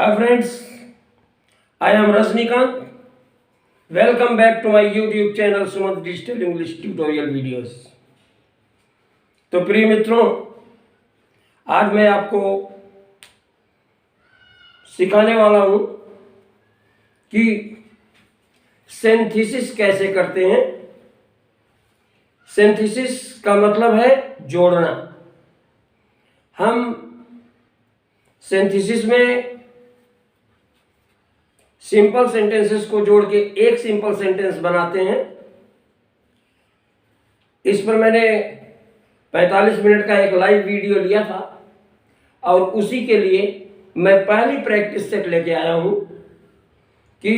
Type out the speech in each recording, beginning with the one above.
Hi friends, I am Rajnikant. Welcome back to my YouTube channel Sumant Digital English Tutorial Videos. तो प्रिय मित्रों, आज मैं आपको सिखाने वाला हूँ कि सिंथेसिस कैसे करते हैं। सिंथेसिस का मतलब है जोड़ना। हम सिंथेसिस में सिंपल सेंटेंसेस को जोड़ के एक सिंपल सेंटेंस बनाते हैं। इस पर मैंने 45 मिनट का एक लाइव वीडियो लिया था और उसी के लिए मैं पहली प्रैक्टिस सेट लेके आया हूं कि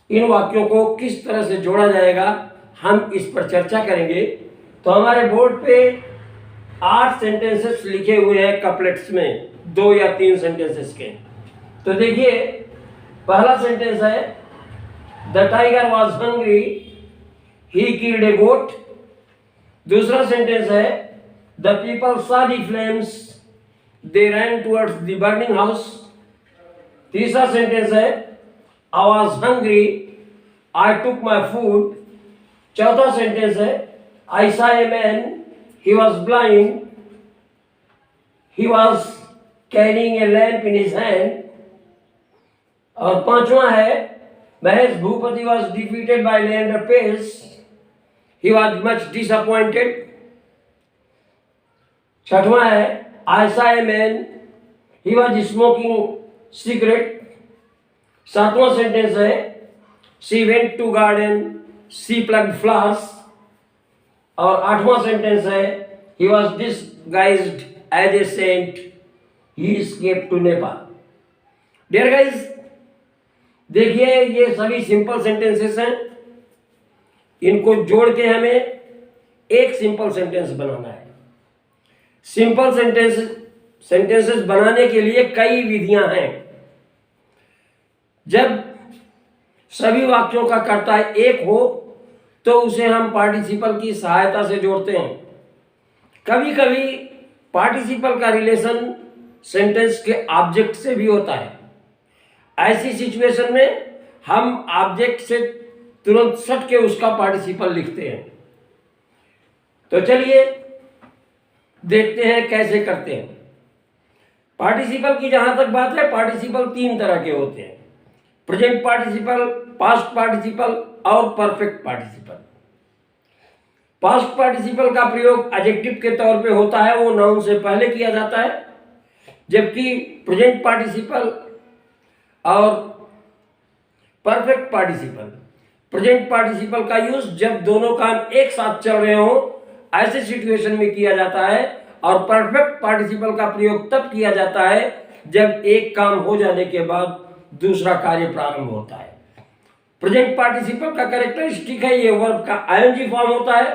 इन वाक्यों को किस तरह से जोड़ा जाएगा, हम इस पर चर्चा करेंगे। तो हमारे बोर्ड पे 8 सेंटेंसेस लिखे हुए हैं कपलेट्स में, 2 या 3 सेंटेंसेस के। तो देखिए, पहला सेंटेंस है the tiger was hungry, he killed a goat. दूसरा सेंटेंस है the people saw the flames, they ran towards the burning house. तीसरा सेंटेंस है I was hungry, I took my food. चौथा सेंटेंस है I saw a man, he was blind, he was carrying a lamp in his hand. और पांचवा है Mahesh Bhupathi was defeated by Leander Paes, he was much disappointed. छठवां है I saw a man, he was smoking cigarette. सातवां sentence है she went to garden, she plugged flowers. और आठवां sentence है he was disguised as a saint, he escaped to Nepal. Dear guys, देखिए ये सभी सिंपल सेंटेंसेस हैं। इनको जोड़ के हमें एक सिंपल सेंटेंस बनाना है। सिंपल सेंटेंसेस बनाने के लिए कई विधियां हैं। जब सभी वाक्यों का कर्ता एक हो तो उसे हम पार्टिसिपल की सहायता से जोड़ते हैं। कभी कभी पार्टिसिपल का रिलेशन सेंटेंस के ऑब्जेक्ट से भी होता है। ऐसी सिचुएशन में हम ऑब्जेक्ट से तुरंत सट के उसका पार्टिसिपल लिखते हैं। तो चलिए देखते हैं कैसे करते हैं। पार्टिसिपल की जहां तक बात है, पार्टिसिपल 3 तरह के होते हैं: प्रेजेंट पार्टिसिपल, पास्ट पार्टिसिपल और परफेक्ट पार्टिसिपल। पास्ट पार्टिसिपल का प्रयोग एडजेक्टिव के तौर पे होता है, वो नाउन से पहले किया जाता है। जबकि प्रेजेंट पार्टिसिपल और परफेक्ट पार्टिसिपल, प्रेजेंट पार्टिसिपल का यूज जब दोनों काम एक साथ चल रहे हो ऐसे सिचुएशन में किया जाता है, और परफेक्ट पार्टिसिपल का प्रयोग तब किया जाता है जब एक काम हो जाने के बाद दूसरा कार्य प्रारंभ होता है। प्रेजेंट पार्टिसिपल का कैरेक्टरिस्टिक है ये वर्ब का आईएनजी फॉर्म होता है,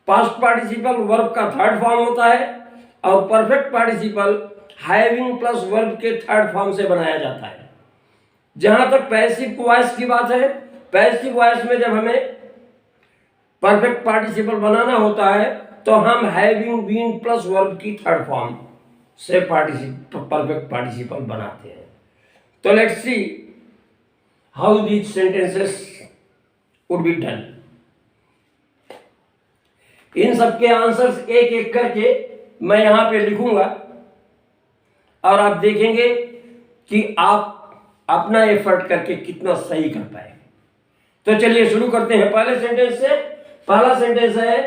पास्ट पार्टिसिपल वर्ब का थर्ड फॉर्म होता है, और perfect participle having plus verb के थर्ड फॉर्म से बनाया जाता है। जहां तक पैसिव वॉइस की बात है, पैसिव वॉइस में जब हमें परफेक्ट पार्टिसिपल बनाना होता है तो हम हैविंग बीन प्लस वर्ब की थर्ड फॉर्म से परफेक्ट पार्टिसिपल बनाते हैं। तो let's see how these sentences would be done. इन सबके आंसर्स एक एक करके मैं यहां पे लिखूंगा और आप देखेंगे कि आप अपना एफर्ट करके कितना सही कर पाए। तो चलिए शुरू करते हैं पहले सेंटेंस से। पहला सेंटेंस है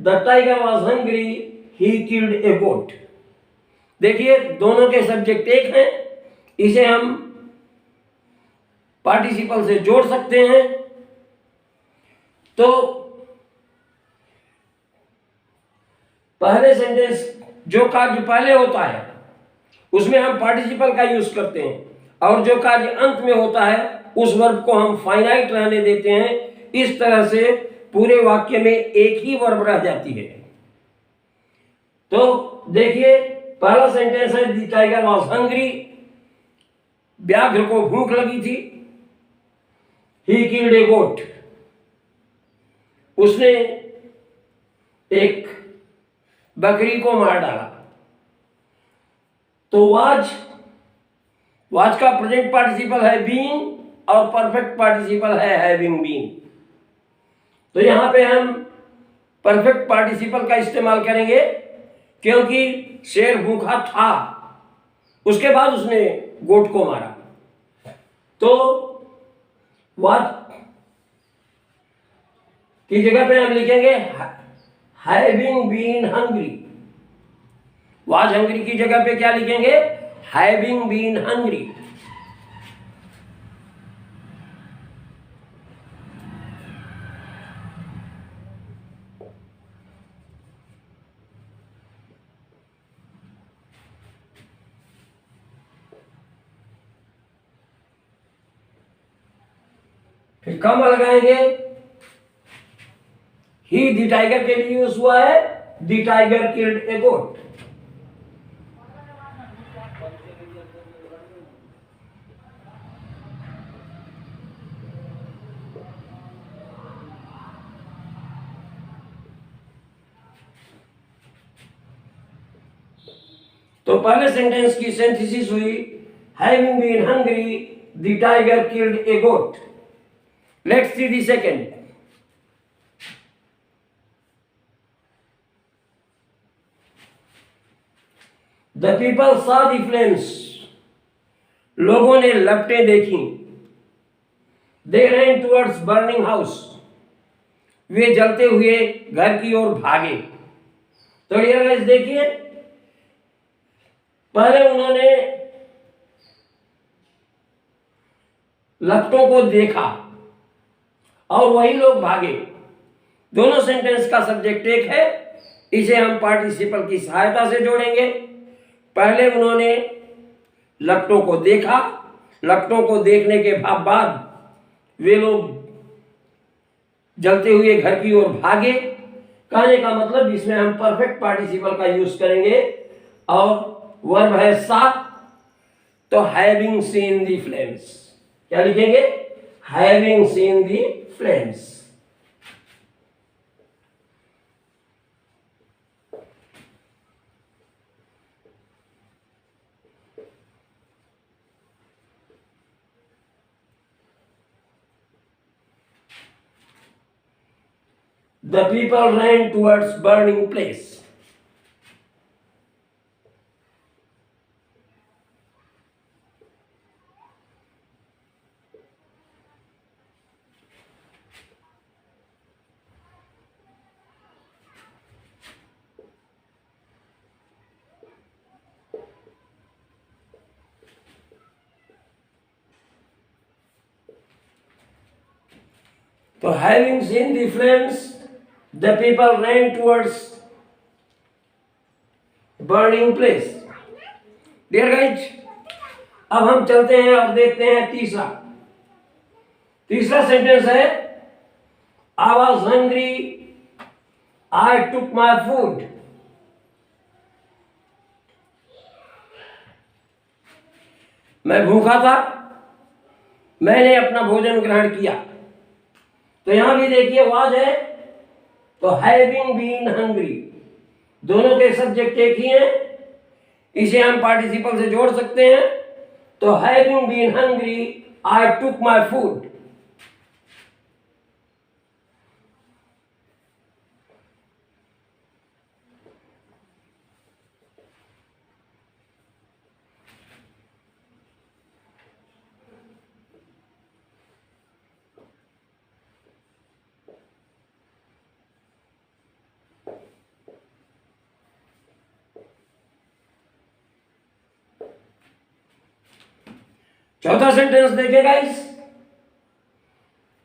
the tiger was hungry, he killed a goat. देखिए दोनों के सब्जेक्ट एक हैं, इसे हम पार्टिसिपल से जोड़ सकते हैं। तो पहले सेंटेंस जो कार्य पहले होता है उसमें हम पार्टिसिपल का यूज करते हैं, और जो कार्य अंत में होता है उस वर्ब को हम फाइनाइट रहने देते हैं। इस तरह से पूरे वाक्य में एक ही वर्ब रह जाती है। तो देखिए पहला सेंटेंस है द टाइगर वॉज हंग्री, व्याघ्र को भूख लगी थी। ही किल्ड ए गोट, उसने एक बकरी को मार डाला। तो वाज वॉच का प्रेजेंट पार्टिसिपल है बीइंग और परफेक्ट पार्टिसिपल है हैविंग बीन। तो यहां पे हम परफेक्ट पार्टिसिपल का इस्तेमाल करेंगे क्योंकि शेर भूखा था, उसके बाद उसने गोट को मारा। तो वॉच की जगह पे हम लिखेंगे having been hungry. Was hungry की जगह पे क्या लिखेंगे? Having been hungry. फिर कम लगाएंगे, ही द टाइगर के लिए यूज हुआ है, the tiger killed a goat. तो पहले सेंटेंस की सिंथेसिस हुई, having been hungry the tiger killed a goat. Let's see the second. The people saw the flames. लोगों ने लपटें देखी। They ran towards burning house. वे जलते हुए घर की ओर भागे। तो ये देखिए, पहले उन्होंने लपटों को देखा और वही लोग भागे। दोनों सेंटेंस का सब्जेक्ट एक है, इसे हम पार्टिसिपल की सहायता से जोड़ेंगे। पहले उन्होंने लपटों को देखा, लपटों को देखने के बाद वे लोग जलते हुए घर की ओर भागे। कहने का मतलब इसमें हम परफेक्ट पार्टिसिपल का यूज करेंगे और वर्ब है सा, तो हैविंग सीन द फ्लेम्स। क्या लिखेंगे? Having seen the flames. The people ran towards burning place. तो having seen the flames, the people ran towards burning place. Dear guys, अब हम चलते हैं और देखते हैं तीसरा सेंटेंस है, I was hungry, I took my food. मैं भूखा था, मैंने अपना भोजन ग्रहण किया। तो यहां भी देखिए वाज है, तो हैविंग बीन हंग्री, दोनों के सब्जेक्ट एक ही हैं, इसे हम पार्टिसिपल से जोड़ सकते हैं। तो having been hungry I took my food. चौथा सेंटेंस देखिए guys,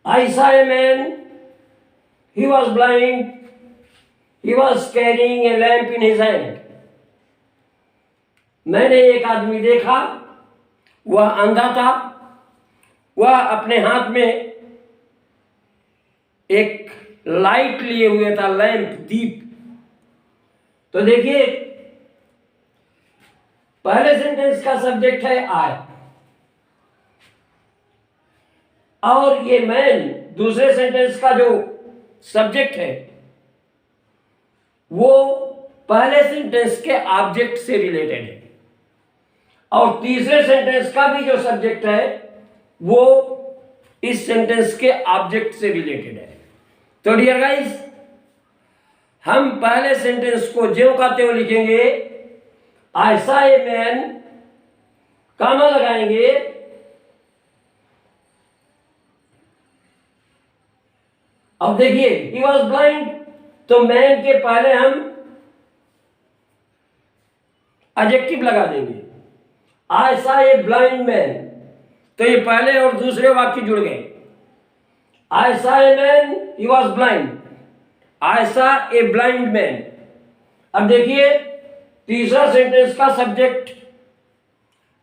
I saw a man, he was blind, he was carrying a lamp in his hand. मैंने एक आदमी देखा, वह अंधा था, वह अपने हाथ में एक लाइट लिए हुए था, लैंप, दीप। तो देखिए पहले सेंटेंस का सब्जेक्ट है आई, और ये मैन दूसरे सेंटेंस का जो सब्जेक्ट है वो पहले सेंटेंस के ऑब्जेक्ट से रिलेटेड है। और तीसरे सेंटेंस का भी जो सब्जेक्ट है वो इस सेंटेंस के ऑब्जेक्ट से रिलेटेड है। तो डियर गाइस, हम पहले सेंटेंस को ज्यों का त्यों लिखेंगे। आई सॉ ए मैन, कामा लगाएंगे, अब देखिए ही वॉज ब्लाइंड, तो मैन के पहले हम एडजेक्टिव लगा देंगे। आई सॉ ए ब्लाइंड मैन, तो ये पहले और दूसरे वाक्य जुड़ गए। आई saw a man, he was blind, I saw a blind man. अब देखिए तीसरा सेंटेंस का सब्जेक्ट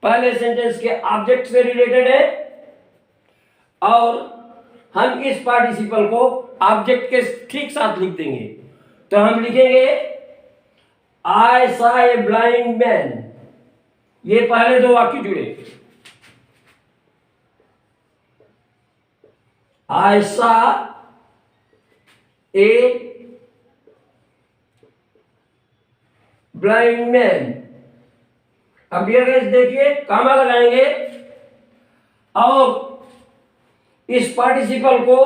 पहले सेंटेंस के ऑब्जेक्ट से रिलेटेड है और हम इस पार्टिसिपल को ऑब्जेक्ट के ठीक साथ लिख देंगे। तो हम लिखेंगे I saw a blind man, ये पहले दो वाक्य जुड़े। आई सॉ ए ब्लाइंड मैन। अब ये देखिए कामा लगाएंगे और इस पार्टिसिपल को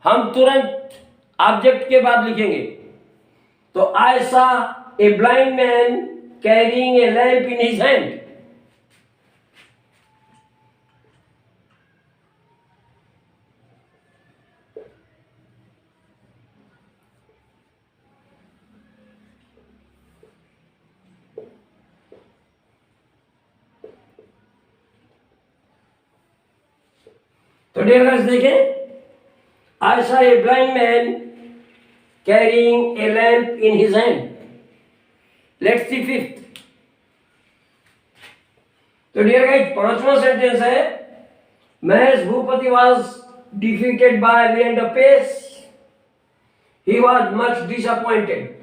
हम तुरंत ऑब्जेक्ट के बाद लिखेंगे। तो I saw a blind man carrying a lamp in his hand. तो डियर गाइस देखें, I saw a blind man carrying a lamp in his hand. Let's see fifth. तो डियर गाइस पांचवा सेंटेंस है Mahesh Bhupathi was defeated by Leander Paes, he was much disappointed.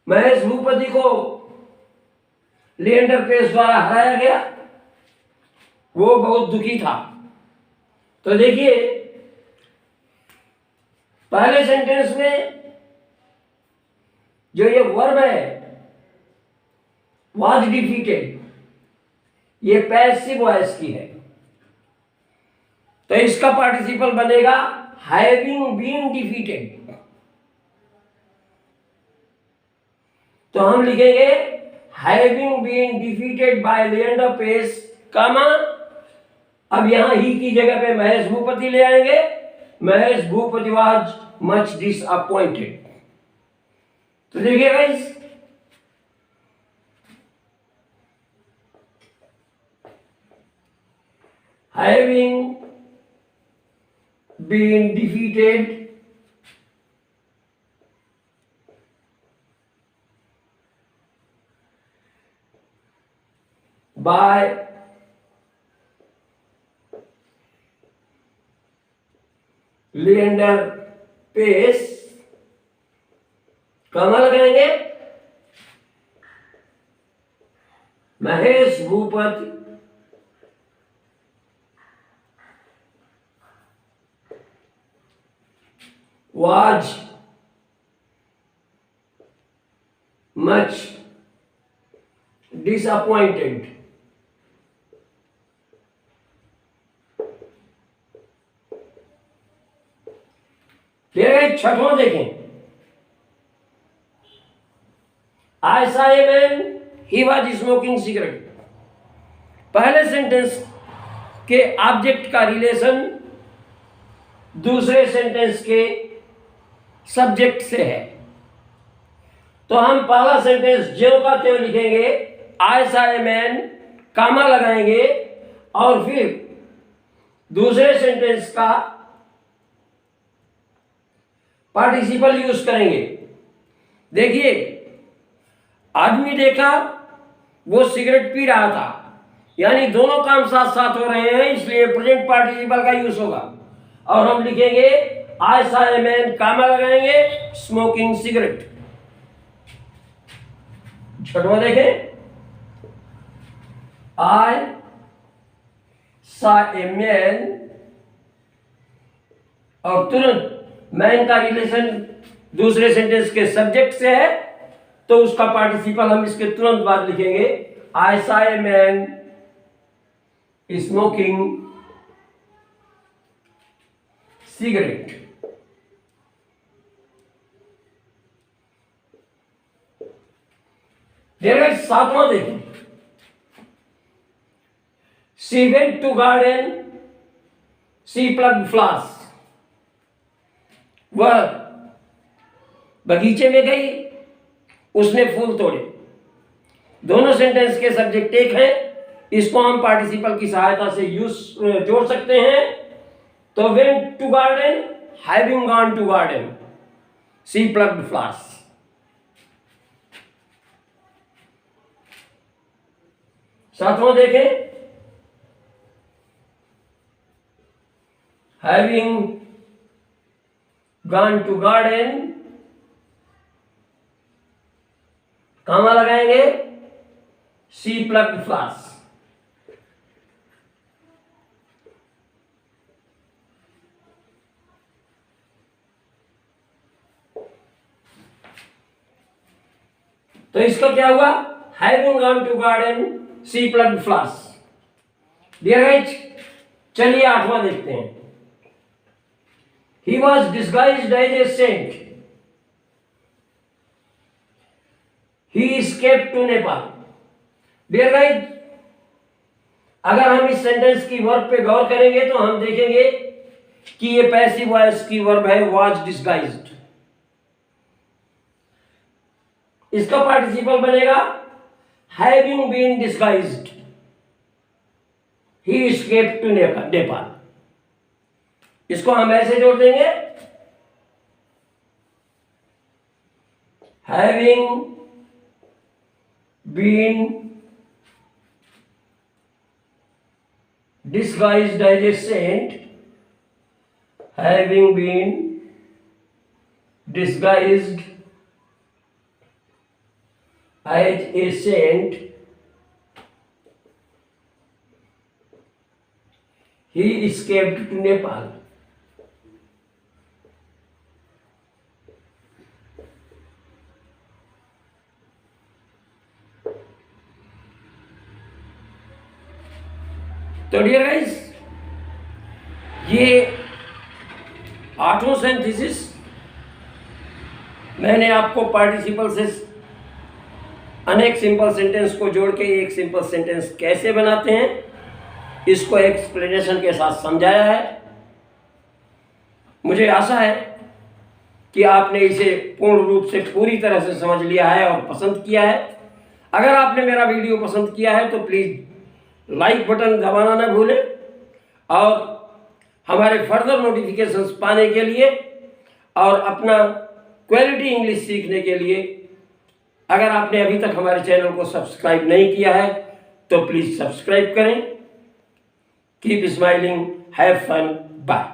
Mahesh Bhupathi को Leander pace द्वारा हराया गया, वो बहुत दुखी था। तो देखिए पहले सेंटेंस में जो ये वर्ब है वाज डिफीटेड, ये पैसिव वॉइस की है, तो इसका पार्टिसिपल बनेगा हैविंग बीन डिफीटेड। तो हम लिखेंगे having been defeated by Leander Paes, comma अब यहां ही की जगह पे महेश भूपति ले आएंगे। Mahesh Bhupathi was much disappointed. तो देखिए guys, having been defeated by Leander Paes, comma लगाएंगे Mahesh Bhupathi was much disappointed। फिर छठवां देखें, I saw a man, he was smoking cigarette। पहले सेंटेंस के ऑब्जेक्ट का रिलेशन दूसरे सेंटेंस के सब्जेक्ट से है, तो हम पहला सेंटेंस ज्यों का त्यों लिखेंगे। आई सॉ ए मैन, कामा लगाएंगे और फिर दूसरे सेंटेंस का पार्टिसिपल यूज करेंगे। देखिए आदमी देखा वो सिगरेट पी रहा था, यानी दोनों काम साथ साथ हो रहे हैं, इसलिए प्रेजेंट पार्टिसिपल का यूज होगा और हम लिखेंगे आई सॉ ए मैन, कामा लगाएंगे स्मोकिंग सिगरेट। छठवां देखें, आई सॉ ए मैन और तुरंत मैन का रिलेशन दूसरे सेंटेंस के सब्जेक्ट से है, तो उसका पार्टिसिपल हम इसके तुरंत बाद लिखेंगे I saw a man smoking cigarette. सातवां देखें, she went to garden, she plugged flowers. वह बगीचे में गई, उसने फूल तोड़े। दोनों सेंटेंस के सब्जेक्ट एक है, इसको हम पार्टिसिपल की सहायता से जोड़ सकते हैं। तो went to garden, having gone to garden, she plugged flowers. सातवां देखें, हैविंग गॉन टू गार्डन, कहां लगाएंगे, शी प्लग्ड फ्लावर्स। तो इसका क्या हुआ, having gone to garden, she plugged flowers. Dear guys, चलिए आठवां देखते हैं। He was disguised as a saint, he escaped to Nepal. Dear guys, अगर हम इस सेंटेंस की वर्ब पे गौर करेंगे तो हम देखेंगे कि ये पैसिव वॉइस की वर्ब है, वॉज डिस्गाइज्ड। इसका पार्टिसिपल बनेगा having been disguised, he escaped to Nepal. इसको हम ऐसे जोड़ देंगे, having been disguised as a saint, having been disguised as a saint, he escaped to Nepal. तो डियर गाइस, ये आठों सिंथेसिस मैंने आपको पार्टिसिपल से अनेक सिंपल सेंटेंस को जोड़ के एक सिंपल सेंटेंस कैसे बनाते हैं, इसको एक्सप्लेनेशन के साथ समझाया है। मुझे आशा है कि आपने इसे पूर्ण रूप से पूरी तरह से समझ लिया है और पसंद किया है। अगर आपने मेरा वीडियो पसंद किया है तो प्लीज़ लाइक बटन दबाना ना भूलें, और हमारे फर्दर नोटिफिकेशंस पाने के लिए और अपना क्वालिटी इंग्लिश सीखने के लिए अगर आपने अभी तक हमारे चैनल को सब्सक्राइब नहीं किया है तो प्लीज़ सब्सक्राइब करें। Keep smiling, have fun, bye.